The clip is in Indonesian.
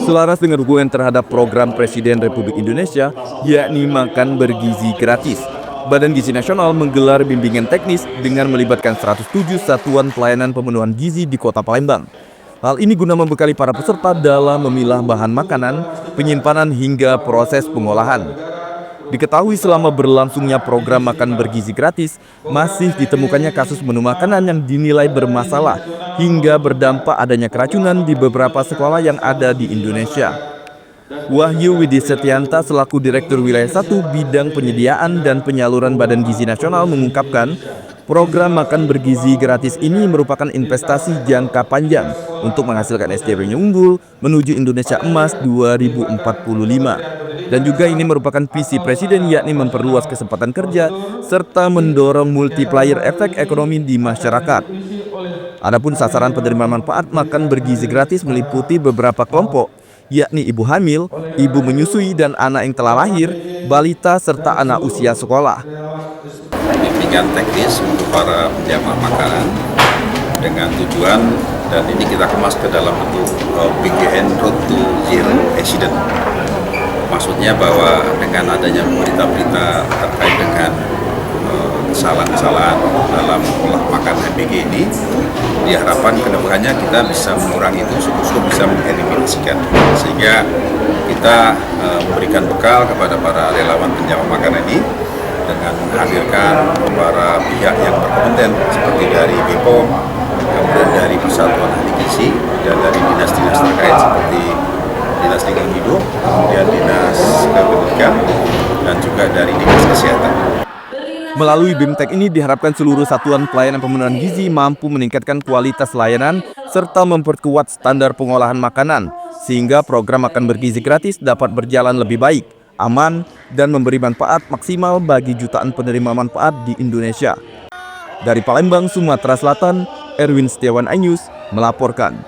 Selaras dengan dukungan terhadap program Presiden Republik Indonesia, yakni makan bergizi gratis, Badan Gizi Nasional menggelar bimbingan teknis dengan melibatkan 107 satuan pelayanan pemenuhan gizi di Kota Palembang. Hal ini guna membekali para peserta dalam memilah bahan makanan, penyimpanan hingga proses pengolahan. Diketahui selama berlangsungnya program makan bergizi gratis, masih ditemukannya kasus menu makanan yang dinilai bermasalah hingga berdampak adanya keracunan di beberapa sekolah yang ada di Indonesia. Wahyu Widi Setianta selaku Direktur Wilayah 1 Bidang Penyediaan dan Penyaluran Badan Gizi Nasional mengungkapkan, program makan bergizi gratis ini merupakan investasi jangka panjang untuk menghasilkan SDM yang unggul menuju Indonesia Emas 2045. Dan juga ini merupakan visi Presiden, yakni memperluas kesempatan kerja serta mendorong multiplier efek ekonomi di masyarakat. Adapun sasaran penerima manfaat makan bergizi gratis meliputi beberapa kelompok, yakni ibu hamil, ibu menyusui dan anak yang telah lahir, balita serta anak usia sekolah. Bimbingan teknis untuk para penjamah makanan dengan tujuan, dan ini kita kemas ke dalam bentuk PGN Road to Zero Accident. Maksudnya bahwa dengan adanya berita-berita terkait dengan kesalahan-kesalahan dalam olah makan MBG ini, diharapkan kedepannya kita bisa mengurangi itu, syukur-syukur bisa mengeliminasikan, sehingga kita memberikan bekal kepada para relawan penjamah makanan ini dengan menghadirkan para pihak yang berkompeten seperti dari BPOM, kemudian dari Persatuan Ahli Gizi, dan dari dinas-dinas terkait seperti Dinas Lingkungan Hidup, kemudian Dinas Kependidikan, dan juga dari Dinas Kesehatan. Melalui BIMTEK ini diharapkan seluruh satuan pelayanan pemenuhan gizi mampu meningkatkan kualitas layanan serta memperkuat standar pengolahan makanan, sehingga program makan bergizi gratis dapat berjalan lebih baik, aman, dan memberi manfaat maksimal bagi jutaan penerima manfaat di Indonesia. Dari Palembang, Sumatera Selatan, Erwin Setiawan, iNews melaporkan.